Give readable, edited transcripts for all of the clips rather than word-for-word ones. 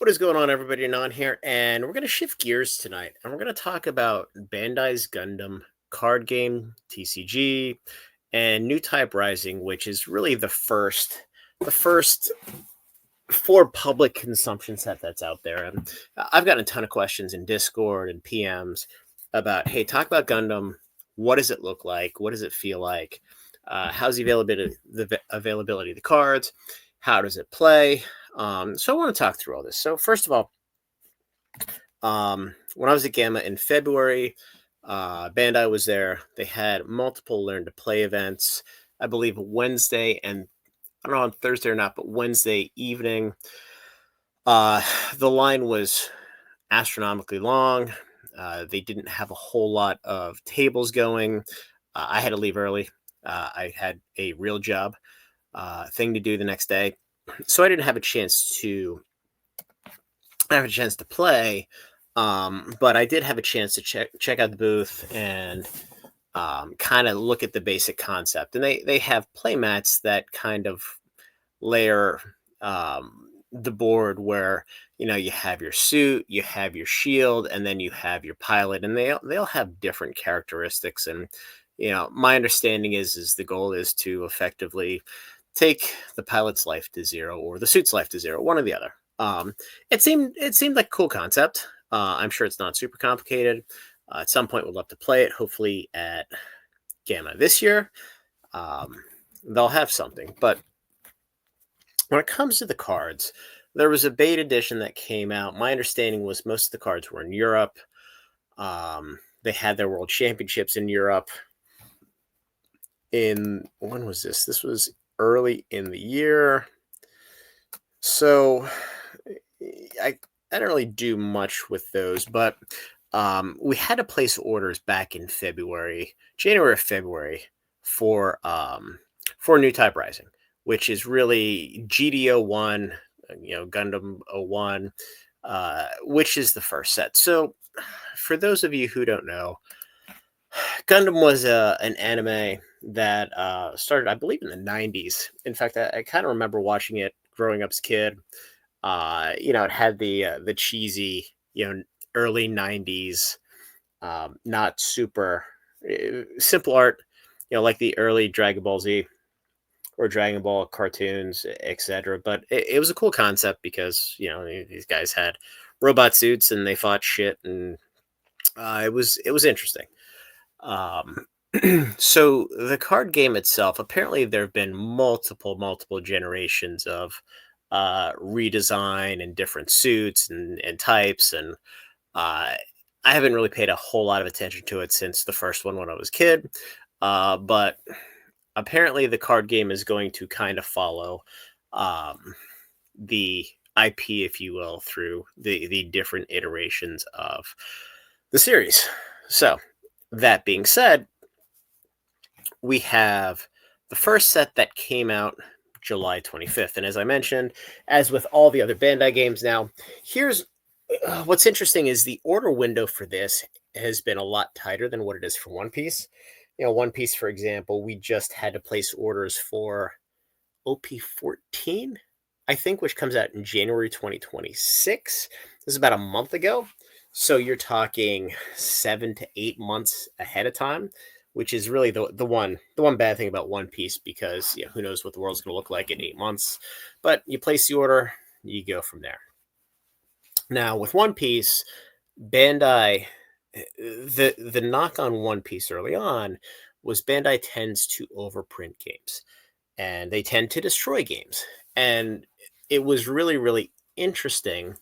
What is going on, everybody? Non here, and we're going to shift gears tonight, and we're going to talk about Bandai's Gundam Card Game TCG and Newtype Rising, which is really the first for public consumption set that's out there. And I've gotten a ton of questions in Discord and PMs about, hey, talk about Gundam. What does it look like? What does it feel like? How's the availability of the cards? How does it play? So I want to talk through all this. So first of all, when I was at Gamma in February, Bandai was there. They had multiple Learn to Play events. I believe Wednesday and I don't know on Thursday or not, but Wednesday evening, the line was astronomically long. They didn't have a whole lot of tables going. I had to leave early. I had a real job thing to do the next day, so I didn't have a chance to play. But I did have a chance to check out the booth and kind of look at the basic concept. And they have play mats that kind of layer the board where you have your suit, you have your shield, and then you have your pilot, and they'll have different characteristics. And my understanding is the goal is to effectively take the pilot's life to zero or the suit's life to zero, one or the other. It seemed like a cool concept. I'm sure it's not super complicated. At some point, we'd love to play it. Hopefully, at Gamma this year, they'll have something. But when it comes to the cards, there was a beta edition that came out. My understanding was most of the cards were in Europe. They had their World Championships in Europe. When was this? This was early in the year. So I don't really do much with those, but we had to place orders back in January or February for Newtype Rising, which is really GDO1, Gundam 01, which is the first set. So for those of you who don't know, Gundam was an anime that started, I believe, in the 90s. In fact, I kind of remember watching it growing up as a kid. It had the cheesy, early 90s, not super simple art, like the early Dragon Ball Z or Dragon Ball cartoons, etc. But it was a cool concept because these guys had robot suits and they fought shit, and it was interesting. Um, so the card game itself, apparently there have been multiple generations of redesign and different suits and types, and I haven't really paid a whole lot of attention to it since the first one when I was a kid. But apparently the card game is going to kind of follow the IP, if you will, through the different iterations of the series. So that being said, we have the first set that came out July 25th. And as I mentioned, as with all the other Bandai games now, here's what's interesting is the order window for this has been a lot tighter than what it is for One Piece. One Piece, for example, we just had to place orders for OP14, I think, which comes out in January 2026. This is about a month ago. So you're talking 7 to 8 months ahead of time, which is really the one bad thing about One Piece, because who knows what the world's going to look like in 8 months. But you place the order, you go from there. Now with One Piece, Bandai, the knock on One Piece early on was Bandai tends to overprint games, and they tend to destroy games. And it was really interesting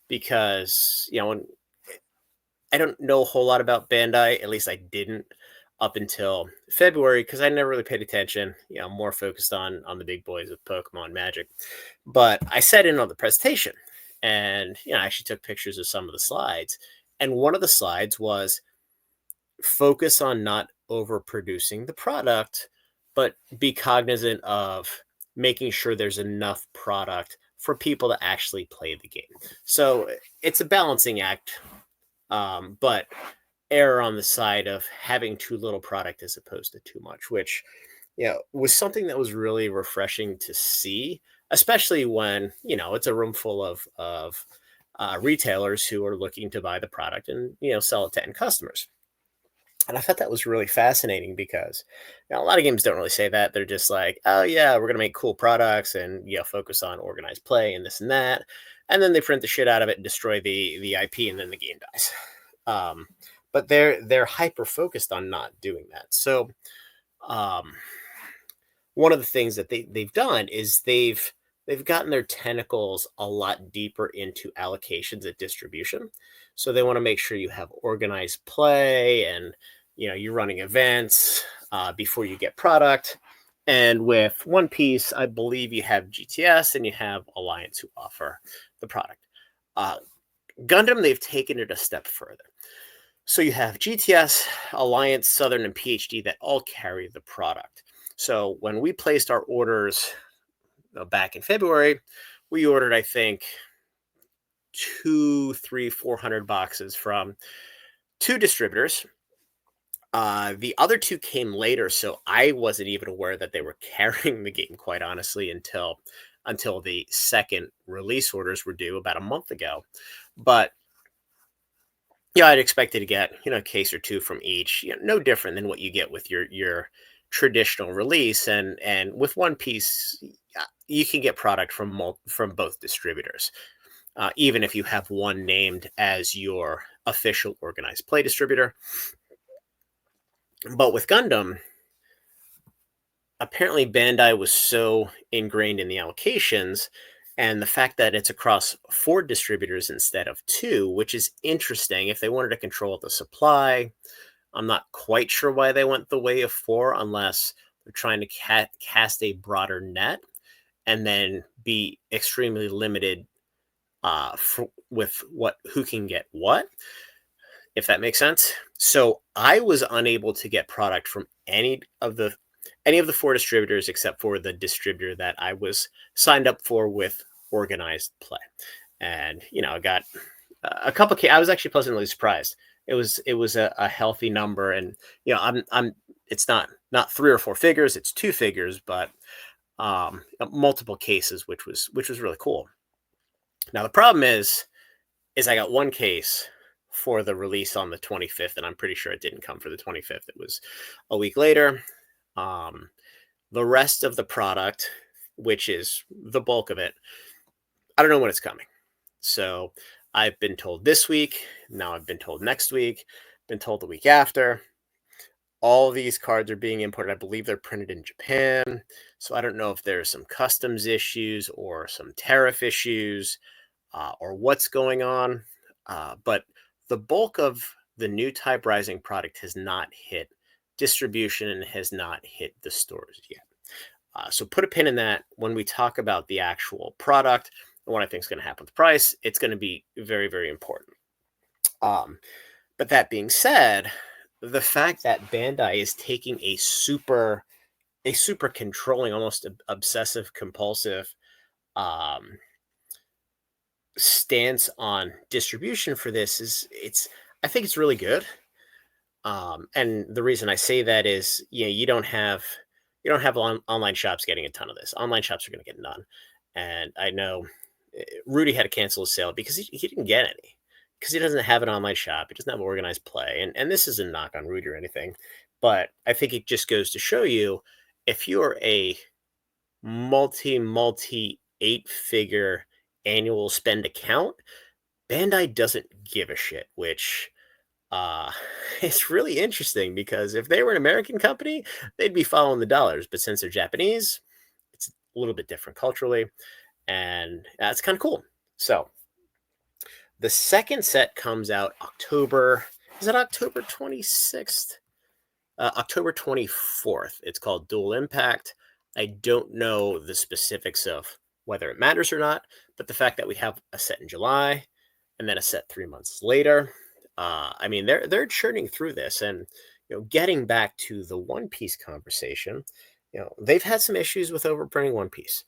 because I don't know a whole lot about Bandai. At least I didn't up until February, because I never really paid attention. I'm more focused on the big boys with Pokemon Magic. But I sat in on the presentation, and I actually took pictures of some of the slides. And one of the slides was focus on not overproducing the product, but be cognizant of making sure there's enough product for people to actually play the game. So it's a balancing act, but err on the side of having too little product as opposed to too much, which was something that was really refreshing to see, especially when it's a room full of retailers who are looking to buy the product and sell it to end customers. And I thought that was really fascinating because a lot of games don't really say that. They're just like, oh yeah, we're gonna make cool products and focus on organized play and this and that, and then they print the shit out of it and destroy the IP, and then the game dies. Um, but they're hyper focused on not doing that. So um, one of the things that they've done is they've gotten their tentacles a lot deeper into allocations and distribution. So they want to make sure you have organized play, and you're running events before you get product. And with One Piece, I believe you have GTS and you have Alliance who offer the product. Gundam, they've taken it a step further. So you have GTS, Alliance, Southern, and PhD that all carry the product. So when we placed our orders back in February, we ordered, I think, 400 boxes from 2 distributors. The other 2 came later, so I wasn't even aware that they were carrying the game, quite honestly, until the second release orders were due about a month ago. But I'd expected to get a case or 2 from each. No different than what you get with your traditional release. And with One Piece, you can get product from both distributors, even if you have one named as your official organized play distributor. But with Gundam, apparently Bandai was so ingrained in the allocations and the fact that it's across 4 distributors instead of 2, which is interesting. If they wanted to control the supply, I'm not quite sure why they went the way of 4, unless they're trying to cast a broader net and then be extremely limited with who can get what, if that makes sense. So I was unable to get product from any of the 4 distributors except for the distributor that I was signed up for with organized play. And I got a couple I was actually pleasantly surprised. It was a healthy number, and I'm it's not 3 or 4 figures, it's 2 figures, but multiple cases, which was really cool. Now the problem is I got 1 case for the release on the 25th, and I'm pretty sure it didn't come for the 25th. It was a week later. The rest of the product, which is the bulk of it, I don't know when it's coming. So I've been told this week, now I've been told next week, been told the week after. All these cards are being imported. I believe they're printed in Japan. So I don't know if there's some customs issues or some tariff issues or what's going on. But the bulk of the Newtype Rising product has not hit distribution and has not hit the stores yet. So put a pin in that. When we talk about the actual product and what I think is going to happen with the price, it's going to be very, very important. But that being said, the fact that Bandai is taking a super controlling, almost obsessive compulsive stance on distribution for this I think it's really good. And the reason I say that is, you don't have online shops getting a ton of this. Online shops are going to get none. And I know Rudy had to cancel his sale because he didn't get any, because he doesn't have an online shop. He doesn't have organized play. And this isn't a knock on Rudy or anything, but I think it just goes to show you, if you're a multi 8-figure annual spend account, Bandai doesn't give a shit, which it's really interesting, because if they were an American company, they'd be following the dollars. But since they're Japanese, it's a little bit different culturally, and it's kind of cool. So the second set comes out October 26th? October 24th. It's called Dual Impact. I don't know the specifics of whether it matters or not, but the fact that we have a set in July and then a set 3 months later, I mean, they're churning through this. And getting back to the One Piece conversation, they've had some issues with overprinting One Piece.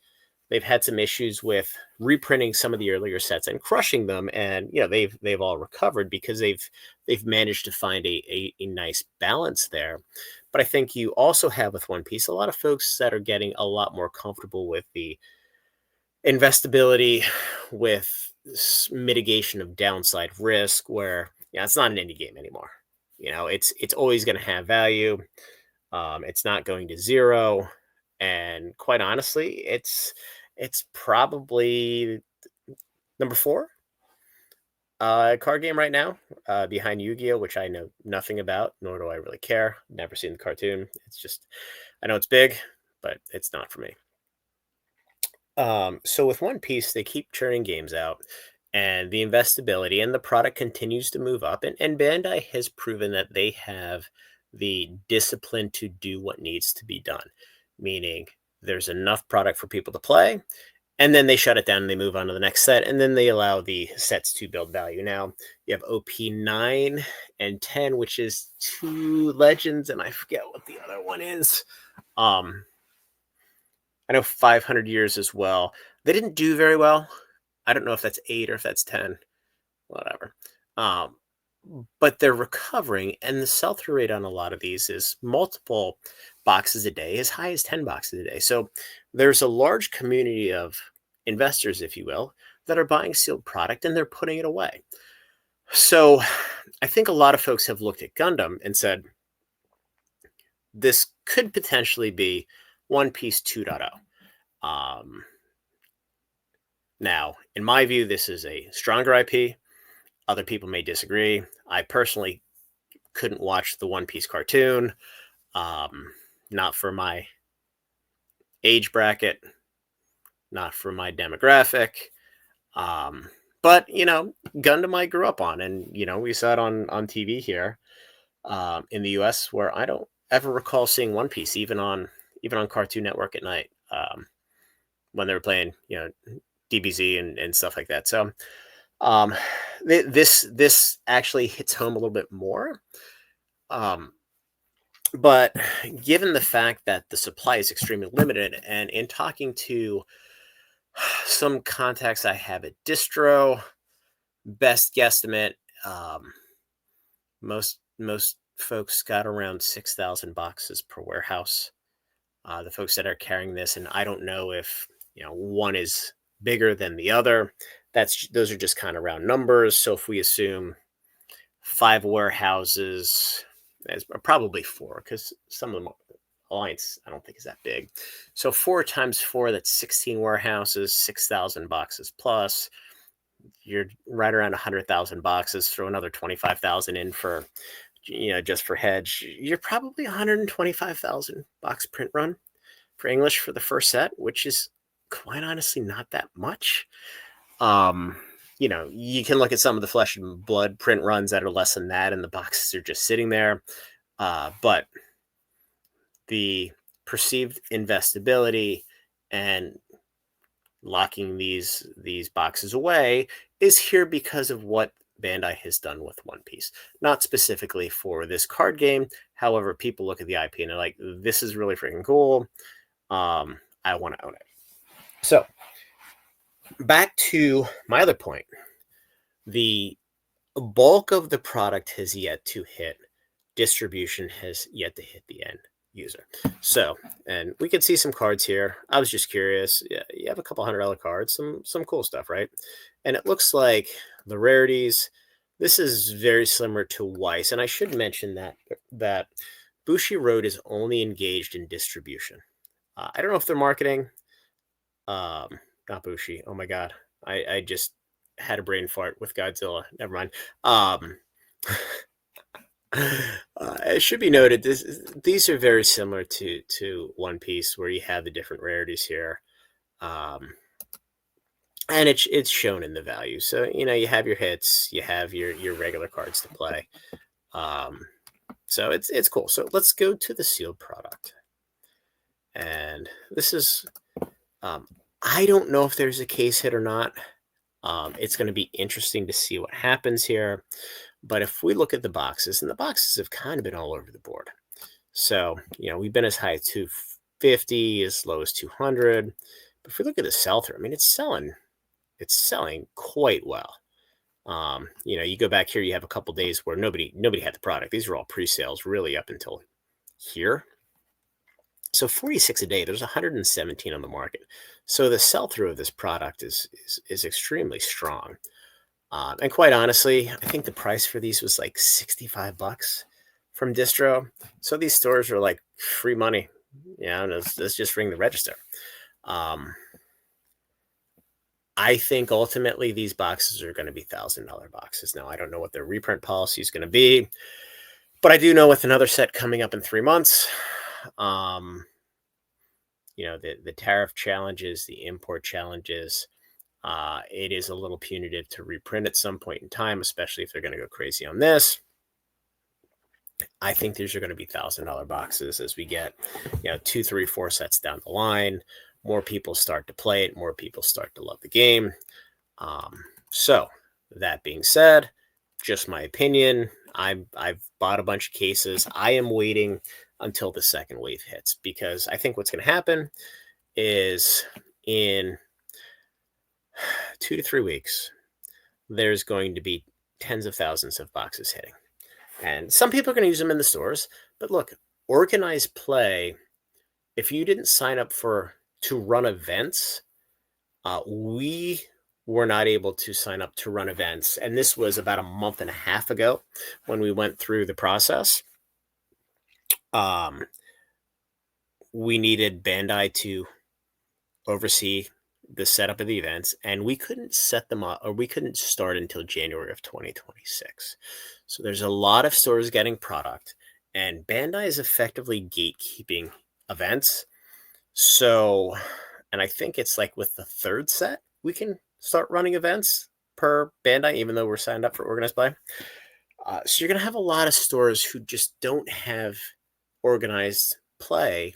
They've had some issues with reprinting some of the earlier sets and crushing them, and they've all recovered because they've managed to find a nice balance there. But I think you also have with One Piece a lot of folks that are getting a lot more comfortable with the investability, with mitigation of downside risk, where it's not an indie game anymore. It's always going to have value. It's not going to zero, and quite honestly, it's probably number 4 card game right now, behind Yu-Gi-Oh, which I know nothing about, nor do I really care. Never seen the cartoon. It's just, I know it's big, but it's not for me. So with One Piece, they keep churning games out, and the investability and the product continues to move up. And Bandai has proven that they have the discipline to do what needs to be done, meaning there's enough product for people to play, and then they shut it down and they move on to the next set, and then they allow the sets to build value. Now you have OP 9 and 10, which is 2 legends, and I forget what the other one is. I know 500 years as well. They didn't do very well. I don't know if that's 8 or if that's 10, whatever. But they're recovering, and the sell-through rate on a lot of these is multiple boxes a day, as high as 10 boxes a day. So there's a large community of investors, if you will, that are buying sealed product and they're putting it away. So I think a lot of folks have looked at Gundam and said, this could potentially be One Piece 2.0. Now, in my view, this is a stronger IP. Other people may disagree. I personally couldn't watch the One Piece cartoon. Not for my age bracket, not for my demographic. But, Gundam I grew up on, and, we saw it on TV here in the US, where I don't ever recall seeing One Piece, even on Cartoon Network at night, when they were playing, DBZ and stuff like that. So this actually hits home a little bit more. But given the fact that the supply is extremely limited, and in talking to some contacts I have at Distro, best guesstimate, most folks got around 6,000 boxes per warehouse. The folks that are carrying this, and I don't know if one is bigger than the other. Those are just kind of round numbers. So if we assume 5 warehouses, there's probably 4, because some of them Alliance I don't think is that big. So 4 times 4, that's 16 warehouses, 6,000 boxes plus. You're right around 100,000 boxes. Throw another 25,000 in for, just for hedge. You're probably 125,000 box print run for English for the first set, which is quite honestly not that much. You can look at some of the Flesh and Blood print runs that are less than that, and the boxes are just sitting there. But the perceived investability and locking these boxes away is here because of what Bandai has done with One Piece. Not specifically for this card game. However, people look at the IP and they're like, this is really freaking cool. I want to own it. So back to my other point. The bulk of the product has yet to hit. Distribution has yet to hit the end user. So, and we can see some cards here. I was just curious. Yeah, you have a couple $100 cards, some cool stuff, right? And it looks like the rarities, this is very similar to Weiss. And I should mention that Bushiroad is only engaged in distribution. I don't know if they're marketing. Not Bushi. Oh my God. I just had a brain fart with Godzilla. Never mind. It should be noted, these are very similar to One Piece, where you have the different rarities here. And it's shown in the value. So, you have your hits, you have your regular cards to play. So it's cool. So let's go to the sealed product. And this is, I don't know if there's a case hit or not. It's going to be interesting to see what happens here. But if we look at the boxes, and the boxes have kind of been all over the board. So, we've been as high as 250, as low as 200. But if we look at the sell-through, I mean, it's selling quite well. You go back here, you have a couple days where nobody had the product. These are all pre-sales really up until here. So 46 a day, there's 117 on the market. So the sell-through of this product is extremely strong. And quite honestly, I think the price for these was like $65 from distro. So these stores are like free money. Yeah, and let's just ring the register. Um, I think ultimately these boxes are going to be $1,000 boxes. Now, I don't know what their reprint policy is going to be, but I do know with another set coming up in 3 months, um, the tariff challenges, the import challenges, it is a little punitive to reprint at some point in time, especially if they're going to go crazy on this. I think these are going to be $1,000 boxes as we get, 2, 3, 4 sets down the line. More people start to play it. More people start to love the game. So that being said, just my opinion. I've bought a bunch of cases. I am waiting until the second wave hits because I think what's going to happen is in 2 to 3 weeks, there's going to be tens of thousands of boxes hitting. And some people are going to use them in the stores. But look, organized play, if you didn't sign up to run events, we were not able to sign up to run events. And this was about a month and a half ago when we went through the process. We needed Bandai to oversee the setup of the events, and we couldn't set them up, or we couldn't start until January of 2026. So there's a lot of stores getting product, and Bandai is effectively gatekeeping events. So, and I think it's like with the third set, we can start running events per Bandai, even though we're signed up for organized play. So you're going to have a lot of stores who just don't have organized play,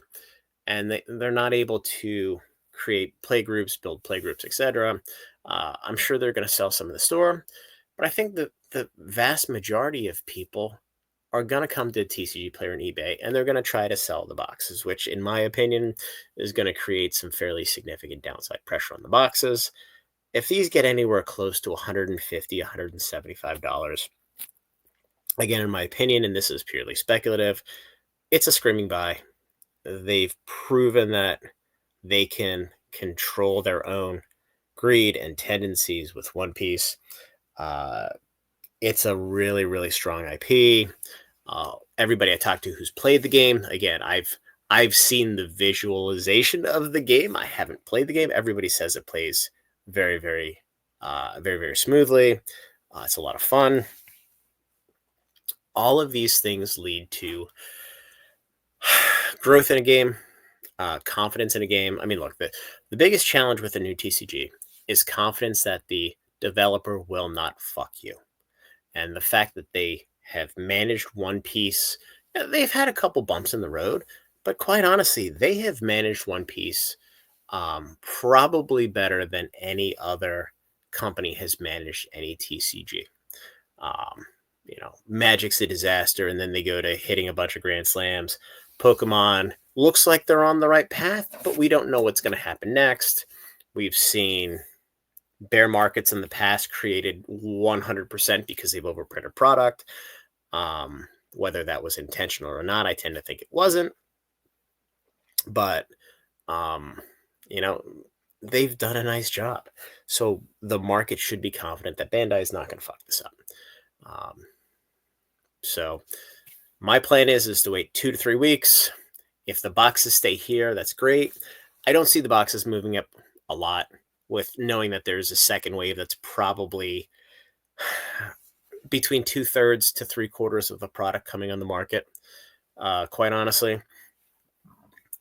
and they're not able to create play groups, build play groups, etc. I'm sure they're going to sell some in the store, but I think that the vast majority of people are going to come to TCG Player and eBay, and they're going to try to sell the boxes, which, in my opinion, is going to create some fairly significant downside pressure on the boxes. If these get anywhere close to $150, $175, again, in my opinion, and this is purely speculative, it's a screaming buy. They've proven that they can control their own greed and tendencies with One Piece. It's a really, really strong IP. Everybody I talked to who's played the game, again, I've seen the visualization of the game. I haven't played the game. Everybody says it plays very, very, very, very smoothly. It's a lot of fun. All of these things lead to growth in a game, confidence in a game. I mean, look, the biggest challenge with a new TCG is confidence that the developer will not fuck you. And the fact that they have managed One Piece, they've had a couple bumps in the road, but quite honestly, they have managed One Piece probably better than any other company has managed any TCG. Magic's a disaster, and then they go to hitting a bunch of Grand Slams. Pokemon looks like they're on the right path, but we don't know what's going to happen next. We've seen bear markets in the past created 100% because they've overprinted product. Whether that was intentional or not, I tend to think it wasn't. But, they've done a nice job. So the market should be confident that Bandai is not going to fuck this up. So my plan is to wait 2 to 3 weeks. If the boxes stay here, that's great. I don't see the boxes moving up a lot, with knowing that there's a second wave that's probably between 2/3 to 3/4 of the product coming on the market. Quite honestly,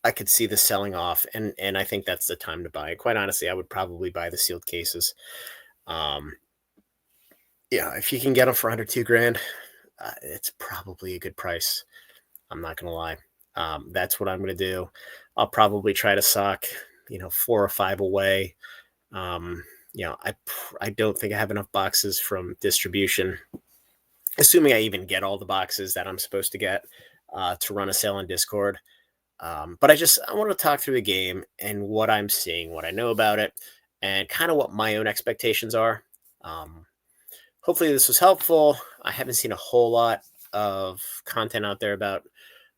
I could see this selling off, and I think that's the time to buy. Quite honestly, I would probably buy the sealed cases. If you can get them for under $2,000, it's probably a good price. I'm not gonna lie. That's what I'm gonna do. I'll probably try to sock, 4 or 5 away. I don't think I have enough boxes from distribution, assuming I even get all the boxes that I'm supposed to get to run a sale on Discord. But I want to talk through the game and what I'm seeing, what I know about it, and kind of what my own expectations are. Hopefully this was helpful. I haven't seen a whole lot of content out there about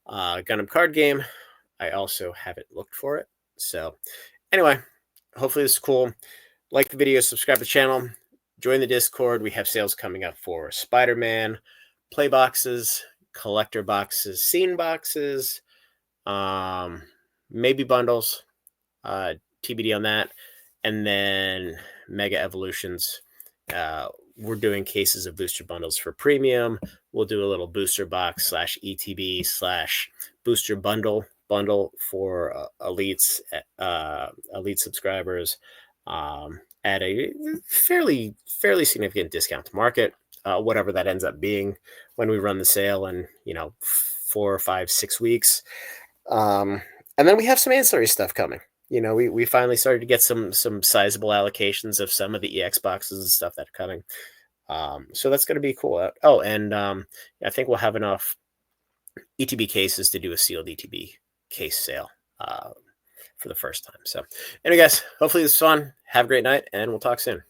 Gundam Card Game. I also haven't looked for it. So anyway, hopefully this is cool. Like the video, subscribe to the channel, join the Discord. We have sales coming up for Spider-Man, play boxes, collector boxes, scene boxes, maybe bundles, TBD on that. And then Mega Evolutions. We're doing cases of booster bundles for premium. We'll do a little booster box / ETB / booster bundle for elites, elite subscribers, at a fairly significant discount to market, whatever that ends up being when we run the sale in 4, 5, 6 weeks. And then we have some ancillary stuff coming. We finally started to get some sizable allocations of some of the EX boxes and stuff that are coming. So that's going to be cool. Oh, and I think we'll have enough ETB cases to do a sealed ETB case sale for the first time. So anyway, guys, hopefully this is fun. Have a great night, and we'll talk soon.